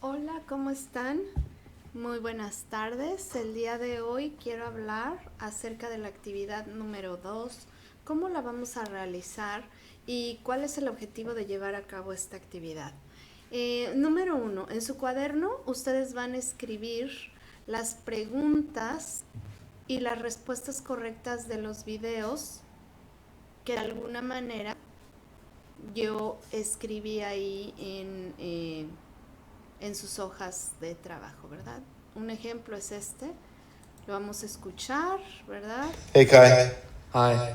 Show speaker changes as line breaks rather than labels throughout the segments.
Hola, ¿cómo están? Muy buenas tardes. El día de hoy quiero hablar acerca de la actividad número 2, cómo la vamos a realizar y cuál es el objetivo de llevar a cabo esta actividad. Número 1, en su cuaderno ustedes van a escribir las preguntas y las respuestas correctas de los videos que de alguna manera yo escribí ahí en sus hojas de trabajo, ¿verdad? Un ejemplo es este. Lo vamos a escuchar, ¿verdad?
Hey Kai.
Hi.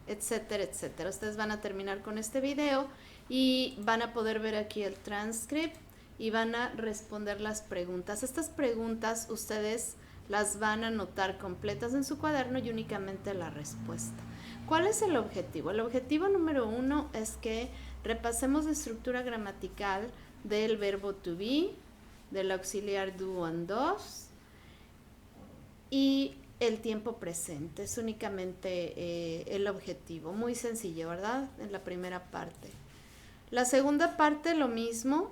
Etcétera, etcétera. Ustedes van a terminar con este video y van a poder ver aquí el transcript y van a responder las preguntas. Estas preguntas ustedes las van a anotar completas en su cuaderno y únicamente la respuesta. ¿Cuál es el objetivo? El objetivo número 1 es que repasemos la estructura gramatical del verbo to be, del auxiliar do and does y el tiempo presente. Es únicamente el objetivo. Muy sencillo, ¿verdad? En la primera parte. La segunda parte, lo mismo.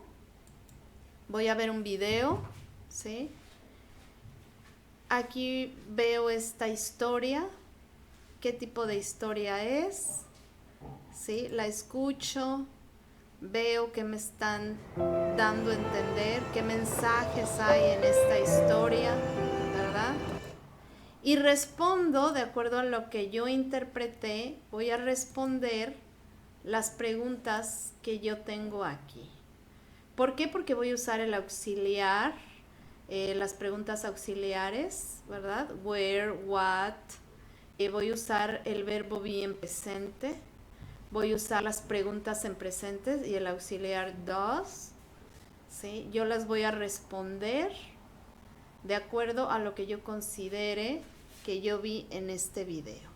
Voy a ver un video, ¿sí? Aquí veo esta historia. ¿Qué tipo de historia es? ¿Sí? La escucho. Veo que me están dando a entender qué mensajes hay en esta historia, ¿verdad? Y respondo de acuerdo a lo que yo interpreté, voy a responder las preguntas que yo tengo aquí. ¿Por qué? Porque voy a usar el auxiliar, las preguntas auxiliares, ¿verdad? Where, what. Voy a usar el verbo be en presente. Voy a usar las preguntas en presente y el auxiliar does. ¿Sí? Yo las voy a responder de acuerdo a lo que yo considere que yo vi en este video.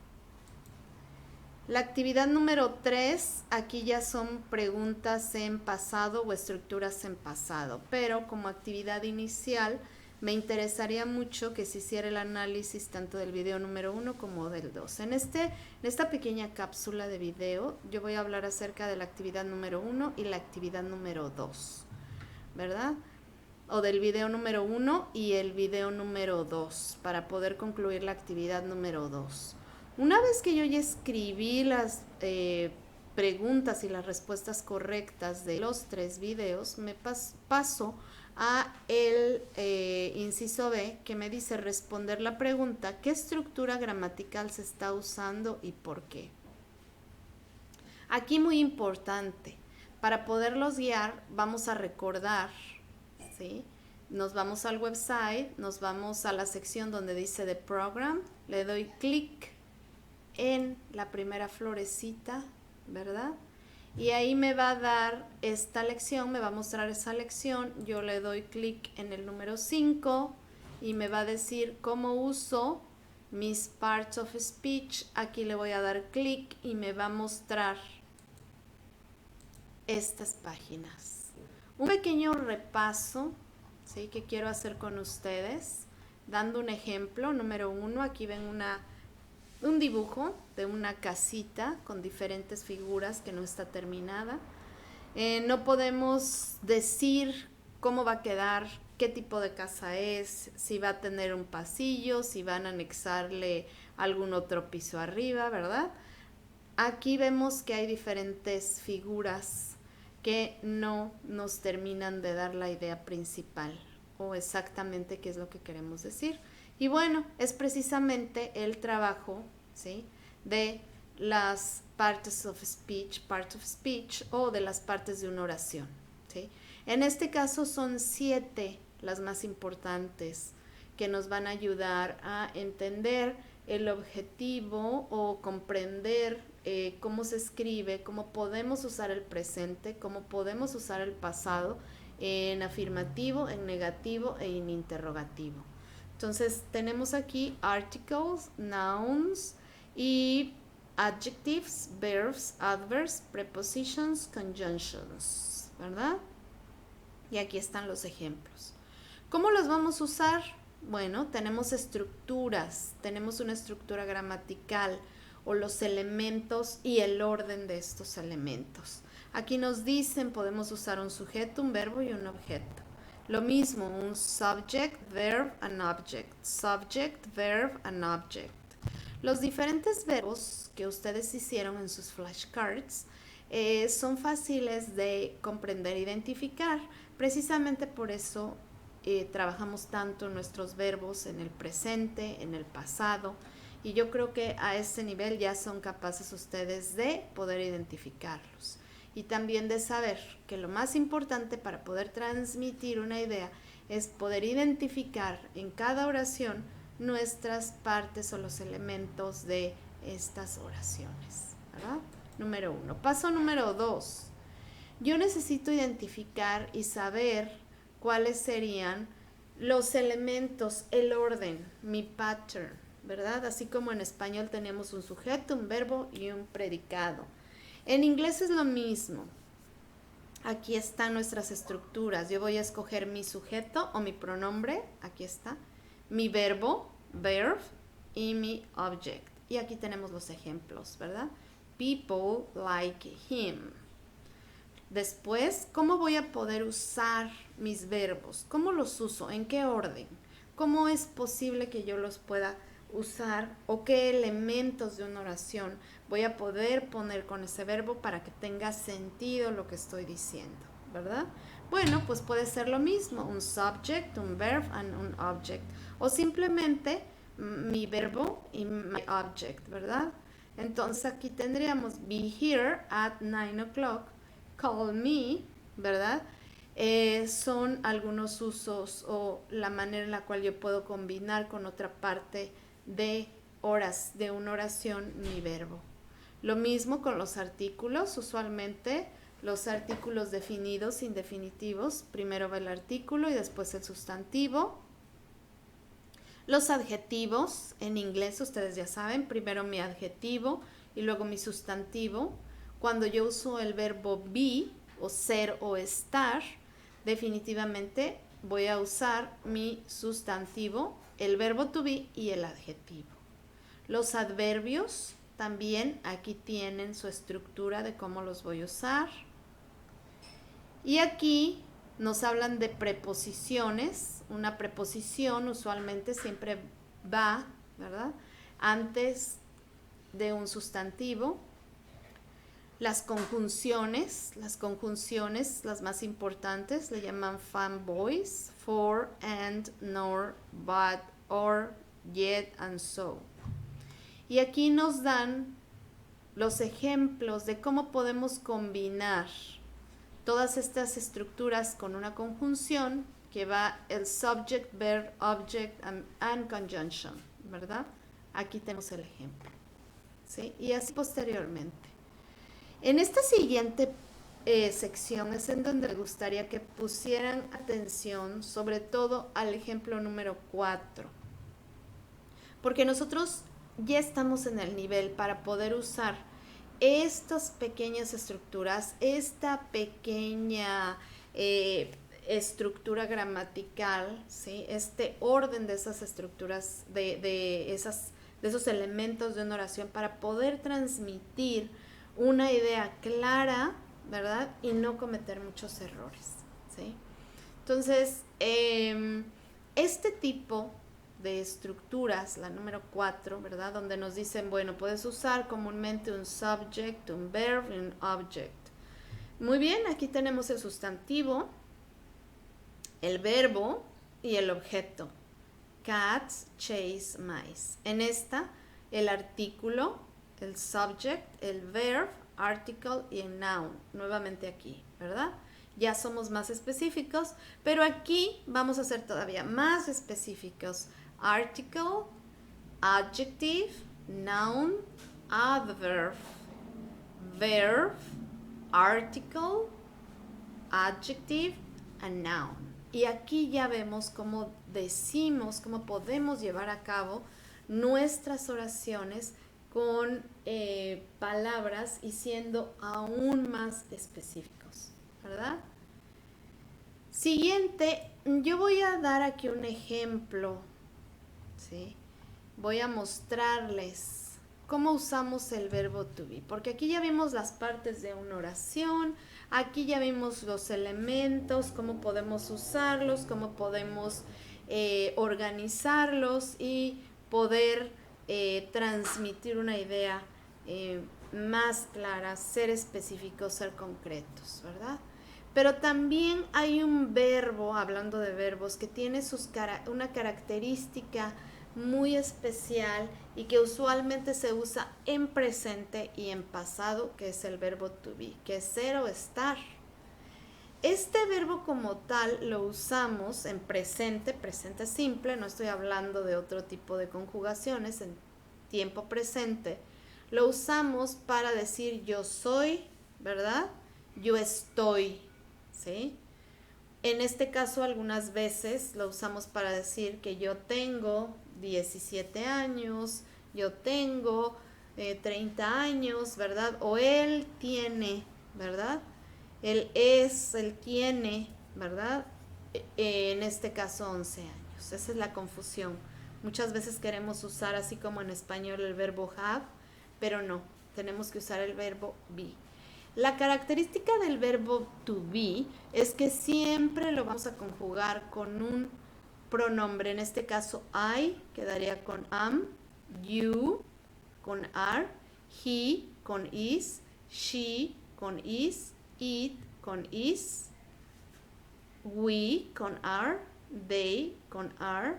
La actividad número 3, aquí ya son preguntas en pasado o estructuras en pasado, pero como actividad inicial me interesaría mucho que se hiciera el análisis tanto del video número 1 como del 2. En esta pequeña cápsula de video yo voy a hablar acerca de la actividad número 1 y la actividad número 2, ¿verdad? O del video número 1 y el video número 2 para poder concluir la actividad número 2. Una vez que yo ya escribí las preguntas y las respuestas correctas de los 3 videos, me paso a el inciso B, que me dice responder la pregunta: ¿qué estructura gramatical se está usando y por qué? Aquí muy importante, para poderlos guiar vamos a recordar, ¿sí? Nos vamos al website, nos vamos a la sección donde dice The Program, le doy clic en la primera florecita, ¿verdad? Y ahí me va a dar esta lección, me va a mostrar esa lección. Yo le doy clic en el número 5 y me va a decir cómo uso mis parts of speech. Aquí le voy a dar clic y me va a mostrar estas páginas. Un pequeño repaso, ¿sí?, que quiero hacer con ustedes, dando un ejemplo. Número 1, aquí ven un dibujo de una casita con diferentes figuras que no está terminada. No podemos decir cómo va a quedar, qué tipo de casa es, si va a tener un pasillo, si van a anexarle algún otro piso arriba, ¿verdad? Aquí vemos que hay diferentes figuras que no nos terminan de dar la idea principal o exactamente qué es lo que queremos decir. Y bueno, es precisamente el trabajo, ¿sí?, de las parts of speech o de las partes de una oración, ¿sí? En este caso son 7 las más importantes que nos van a ayudar a entender el objetivo o comprender cómo se escribe, cómo podemos usar el presente, cómo podemos usar el pasado en afirmativo, en negativo e en interrogativo. Entonces tenemos aquí articles, nouns y adjectives, verbs, adverbs, prepositions, conjunctions, ¿verdad? Y aquí están los ejemplos. ¿Cómo los vamos a usar? Bueno, tenemos estructuras, tenemos una estructura gramatical o los elementos y el orden de estos elementos. Aquí nos dicen, podemos usar un sujeto, un verbo y un objeto. Lo mismo, un subject, verb, and object. Subject, verb, and object. Los diferentes verbos que ustedes hicieron en sus flashcards son fáciles de comprender e identificar. Precisamente por eso trabajamos tanto nuestros verbos en el presente, en el pasado, y yo creo que a este nivel ya son capaces ustedes de poder identificarlos y también de saber que lo más importante para poder transmitir una idea es poder identificar en cada oración nuestras partes o los elementos de estas oraciones, ¿verdad? Número 1. Paso número 2. Yo necesito identificar y saber cuáles serían los elementos, el orden, mi pattern, ¿verdad? Así como en español tenemos un sujeto, un verbo y un predicado. En inglés es lo mismo. Aquí están nuestras estructuras. Yo voy a escoger mi sujeto o mi pronombre, aquí está, mi verbo, verb, y mi object. Y aquí tenemos los ejemplos, ¿verdad? People like him. Después, ¿cómo voy a poder usar mis verbos? ¿Cómo los uso? ¿En qué orden? ¿Cómo es posible que yo los pueda usar o qué elementos de una oración voy a poder poner con ese verbo para que tenga sentido lo que estoy diciendo, ¿verdad? Bueno, pues puede ser lo mismo, un subject, un verb and un object, o simplemente mi verbo y my object, ¿verdad? Entonces aquí tendríamos be here at 9 o'clock, call me, ¿verdad? Son algunos usos o la manera en la cual yo puedo combinar con otra parte de horas de una oración mi verbo. Lo mismo con los artículos, usualmente los artículos definidos, indefinitivos, primero va el artículo y después el sustantivo. Los adjetivos, en inglés ustedes ya saben, primero mi adjetivo y luego mi sustantivo. Cuando yo uso el verbo be o ser o estar, definitivamente voy a usar mi sustantivo, el verbo to be y el adjetivo. Los adverbios también aquí tienen su estructura de cómo los voy a usar. Y aquí nos hablan de preposiciones. Una preposición usualmente siempre va, ¿verdad?, antes de un sustantivo. Las conjunciones, las más importantes, le llaman fanboys, for, and, nor, but, or, yet, and so. Y aquí nos dan los ejemplos de cómo podemos combinar todas estas estructuras con una conjunción que va el subject, verb, object, and conjunction, ¿verdad? Aquí tenemos el ejemplo, ¿sí? Y así posteriormente. En esta siguiente sección es en donde me gustaría que pusieran atención sobre todo al ejemplo número 4, porque nosotros ya estamos en el nivel para poder usar estas pequeñas estructuras, esta pequeña estructura gramatical, ¿sí?, este orden de esas estructuras, de esos elementos de una oración para poder transmitir una idea clara, ¿verdad? Y no cometer muchos errores, ¿sí? Entonces, este tipo de estructuras, la número 4, ¿verdad?, donde nos dicen, bueno, puedes usar comúnmente un subject, un verb y un object. Muy bien, aquí tenemos el sustantivo, el verbo y el objeto. Cats chase mice. En esta, el artículo, el subject, el verb, article y el noun. Nuevamente aquí, ¿verdad? Ya somos más específicos, pero aquí vamos a ser todavía más específicos. Article, adjective, noun, adverb, verb, article, adjective, and noun. Y aquí ya vemos cómo decimos, cómo podemos llevar a cabo nuestras oraciones con palabras y siendo aún más específicos, ¿verdad? Siguiente, yo voy a dar aquí un ejemplo, ¿sí? Voy a mostrarles cómo usamos el verbo to be, porque aquí ya vimos las partes de una oración, aquí ya vimos los elementos, cómo podemos usarlos, cómo podemos organizarlos y poder transmitir una idea más clara, ser específicos, ser concretos, ¿verdad? Pero también hay un verbo, hablando de verbos, que tiene una característica muy especial y que usualmente se usa en presente y en pasado, que es el verbo to be, que es ser o estar. Este verbo como tal lo usamos en presente, presente simple, no estoy hablando de otro tipo de conjugaciones, en tiempo presente. Lo usamos para decir yo soy, ¿verdad? Yo estoy, ¿sí? En este caso algunas veces lo usamos para decir que yo tengo 17 años, yo tengo 30 años, ¿verdad? O él tiene, ¿verdad? Él es, él tiene, ¿verdad? En este caso 11 años. Esa es la confusión. Muchas veces queremos usar así como en español el verbo have, pero no, tenemos que usar el verbo be. La característica del verbo to be es que siempre lo vamos a conjugar con un pronombre. En este caso, I quedaría con am, you con are, he con is, she con is, it con is, we con are, they con are.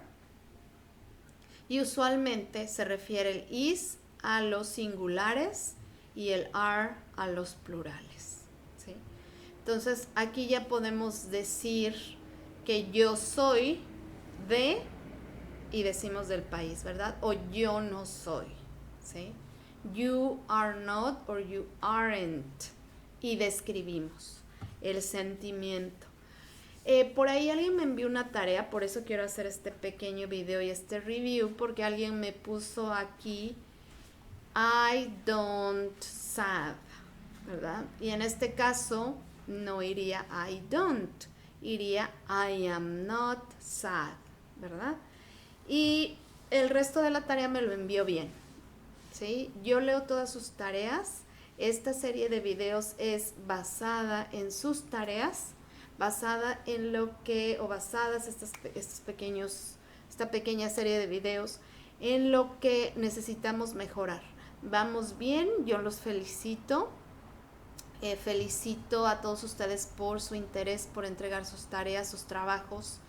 Y usualmente se refiere el is a los singulares y el are a los plurales, ¿sí? Entonces aquí ya podemos decir que yo soy de, y decimos del país, ¿verdad? O yo no soy, ¿sí? You are not or you aren't, y describimos el sentimiento. Por ahí alguien me envió una tarea, por eso quiero hacer este pequeño video y este review, porque alguien me puso aquí I don't sad, ¿verdad? Y en este caso no iría I don't, iría I am not sad, ¿verdad? Y el resto de la tarea me lo envió bien, ¿sí? Yo leo todas sus tareas. Esta serie de videos es basada en sus tareas, basada en lo que, o basadas esta pequeña serie de videos en lo que necesitamos mejorar. Vamos bien, yo los felicito. Felicito a todos ustedes por su interés, por entregar sus tareas, sus trabajos,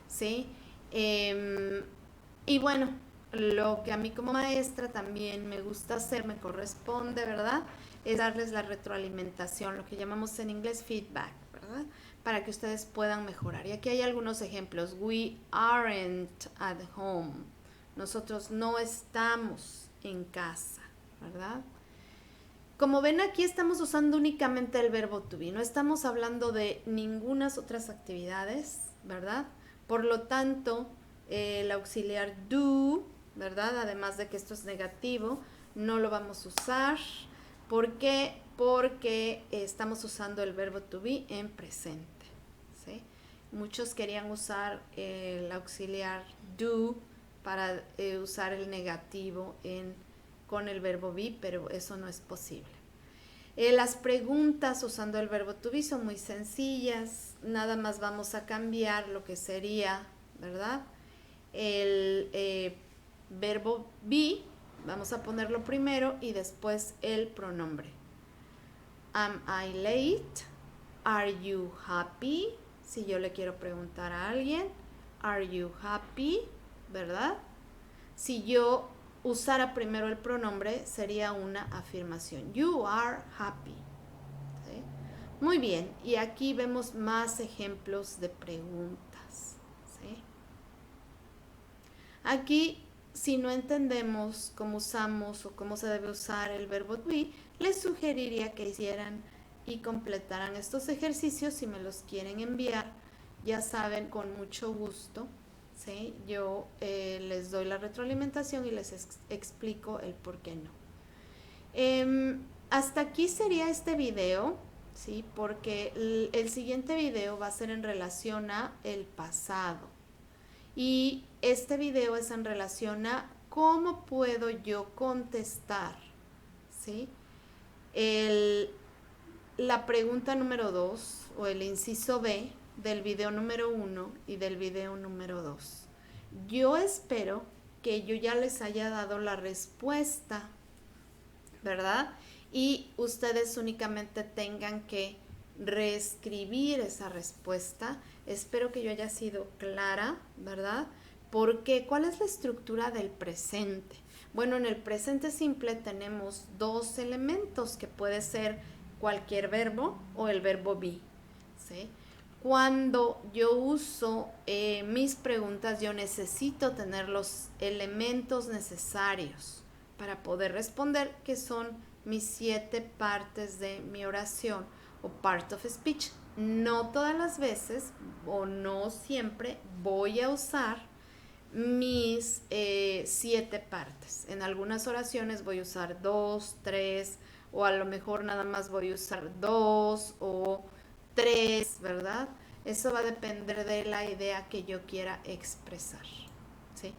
¿sí? Y bueno, lo que a mí como maestra también me gusta hacer, me corresponde, ¿verdad? Es darles la retroalimentación, lo que llamamos en inglés feedback, ¿verdad? Para que ustedes puedan mejorar. Y aquí hay algunos ejemplos. We aren't at home. Nosotros no estamos en casa, ¿verdad? Como ven, aquí estamos usando únicamente el verbo to be, no estamos hablando de ninguna otras actividades, ¿verdad? Por lo tanto, el auxiliar do, ¿verdad? Además de que esto es negativo, no lo vamos a usar. ¿Por qué? Porque estamos usando el verbo to be en presente, ¿sí? Muchos querían usar el auxiliar do para usar el negativo con el verbo be, pero eso no es posible. Las preguntas usando el verbo to be son muy sencillas, nada más vamos a cambiar lo que sería, ¿verdad? El verbo be, vamos a ponerlo primero y después el pronombre. Am I late? Are you happy? Si yo le quiero preguntar a alguien, are you happy? ¿Verdad? Si yo usara primero el pronombre, sería una afirmación. You are happy. ¿Sí? Muy bien, y aquí vemos más ejemplos de preguntas. ¿Sí? Aquí, si no entendemos cómo usamos o cómo se debe usar el verbo to be, les sugeriría que hicieran y completaran estos ejercicios. Si me los quieren enviar, ya saben, con mucho gusto, ¿sí? Yo les doy la retroalimentación y les explico el por qué no. Hasta aquí sería este video, ¿sí? Porque el siguiente video va a ser en relación a el pasado. Y este video es en relación a ¿cómo puedo yo contestar? ¿Sí? La pregunta número 2 o el inciso B del video número 1 y del video número 2. Yo espero que yo ya les haya dado la respuesta, ¿verdad? Y ustedes únicamente tengan que reescribir esa respuesta. Espero que yo haya sido clara, ¿verdad? Porque, ¿cuál es la estructura del presente? Bueno, en el presente simple tenemos dos elementos que puede ser cualquier verbo o el verbo be, ¿sí? Cuando yo uso mis preguntas, yo necesito tener los elementos necesarios para poder responder, que son mis 7 partes de mi oración o part of speech. No todas las veces o no siempre voy a usar mis 7 partes. En algunas oraciones voy a usar 2, 3 o a lo mejor nada más voy a usar 2 o 3, ¿verdad? Eso va a depender de la idea que yo quiera expresar, ¿sí?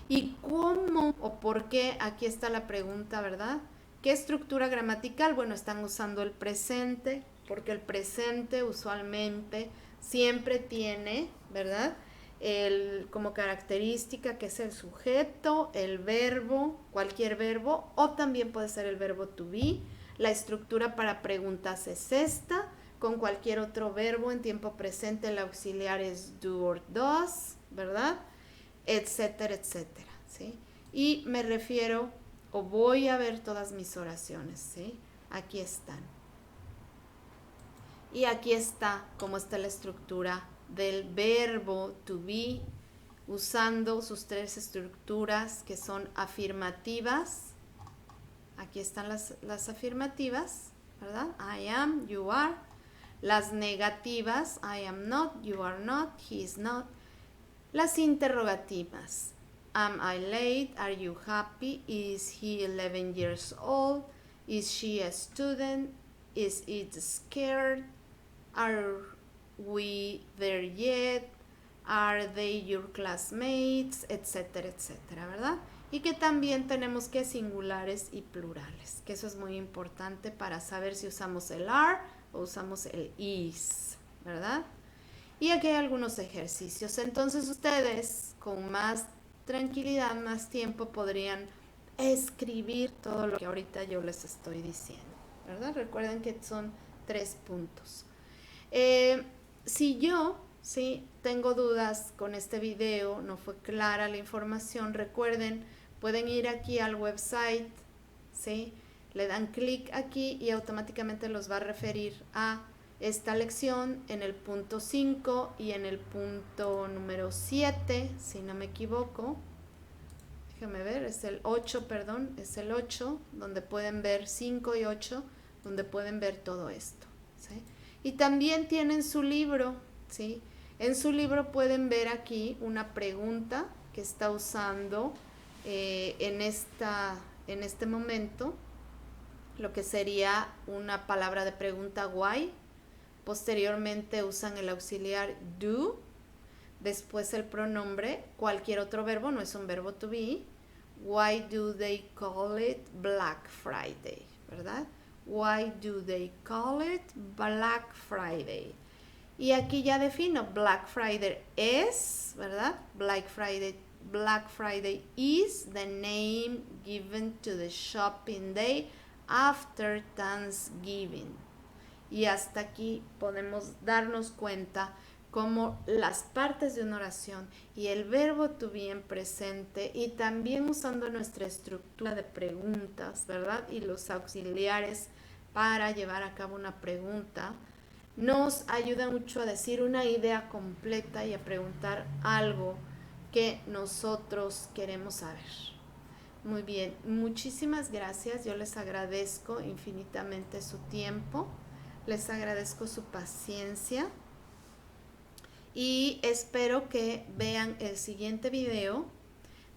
¿Y cómo o por qué? Aquí está la pregunta, ¿verdad? ¿Qué estructura gramatical? Bueno, están usando el presente, porque el presente usualmente siempre tiene, ¿verdad? Como característica que es el sujeto, el verbo, cualquier verbo, o también puede ser el verbo to be. La estructura para preguntas es esta. Con cualquier otro verbo en tiempo presente el auxiliar es do or does, ¿verdad? Etcétera, etcétera, ¿sí? Y me refiero, o voy a ver todas mis oraciones, ¿sí? Aquí están. Y aquí está cómo está la estructura del verbo to be, usando sus 3 estructuras que son afirmativas. Aquí están las afirmativas, ¿verdad? I am, you are. Las negativas, I am not, you are not, he is not. Las interrogativas, am I late, are you happy, is he 11 years old, is she a student, is it scared, are we there yet, are they your classmates, etcétera, etcétera, ¿verdad? Y que también tenemos que singulares y plurales, que eso es muy importante para saber si usamos el are o usamos el is, ¿verdad? Y aquí hay algunos ejercicios. Entonces ustedes con más tranquilidad, más tiempo podrían escribir todo lo que ahorita yo les estoy diciendo, ¿verdad? Recuerden que son 3 puntos. Si yo tengo dudas con este video, no fue clara la información, recuerden, pueden ir aquí al website, ¿sí? Le dan clic aquí y automáticamente los va a referir a esta lección en el punto 5 y en el punto número 7, si no me equivoco. Déjenme ver, es el 8, perdón, es el 8, donde pueden ver 5 y 8, donde pueden ver todo esto, ¿sí? Y también tienen su libro, ¿sí? En su libro pueden ver aquí una pregunta que está usando en este momento, lo que sería una palabra de pregunta why. Posteriormente usan el auxiliar do, después el pronombre, cualquier otro verbo, no es un verbo to be. Why do they call it Black Friday, ¿verdad? Why do they call it Black Friday? Y aquí ya defino, Black Friday es, ¿verdad? Black Friday is the name given to the shopping day after Thanksgiving. Y hasta aquí podemos darnos cuenta cómo las partes de una oración y el verbo to be en presente y también usando nuestra estructura de preguntas, ¿verdad? Y los auxiliares para llevar a cabo una pregunta nos ayuda mucho a decir una idea completa y a preguntar algo que nosotros queremos saber. Muy bien, muchísimas gracias. Yo les agradezco infinitamente su tiempo. Les agradezco su paciencia y espero que vean el siguiente video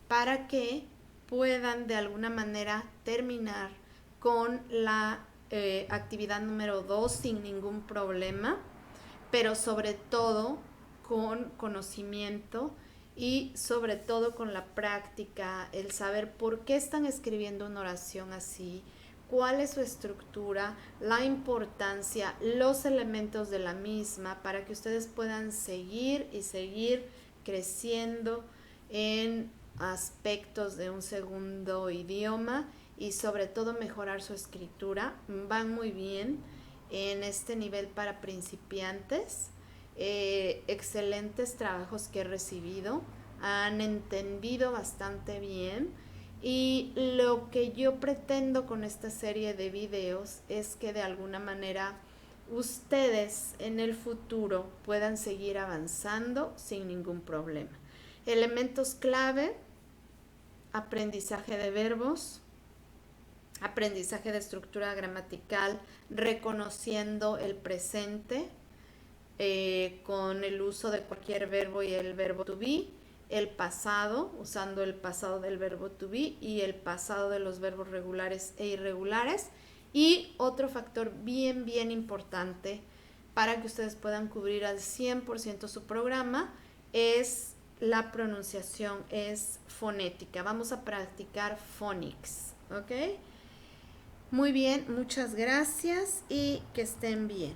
para que puedan de alguna manera terminar con la actividad número 2 sin ningún problema, pero sobre todo con conocimiento y sobre todo con la práctica, el saber por qué están escribiendo una oración así, cuál es su estructura, la importancia, los elementos de la misma, para que ustedes puedan seguir y seguir creciendo en aspectos de un segundo idioma y sobre todo mejorar su escritura. Van muy bien en este nivel para principiantes. Excelentes trabajos que he recibido, han entendido bastante bien, y lo que yo pretendo con esta serie de videos es que de alguna manera ustedes en el futuro puedan seguir avanzando sin ningún problema. Elementos clave: aprendizaje de verbos, aprendizaje de estructura gramatical, reconociendo el presente, con el uso de cualquier verbo y el verbo to be, el pasado, usando el pasado del verbo to be y el pasado de los verbos regulares e irregulares. Y otro factor bien, bien importante para que ustedes puedan cubrir al 100% su programa es la pronunciación, es fonética. Vamos a practicar phonics, ¿ok? Muy bien, muchas gracias y que estén bien.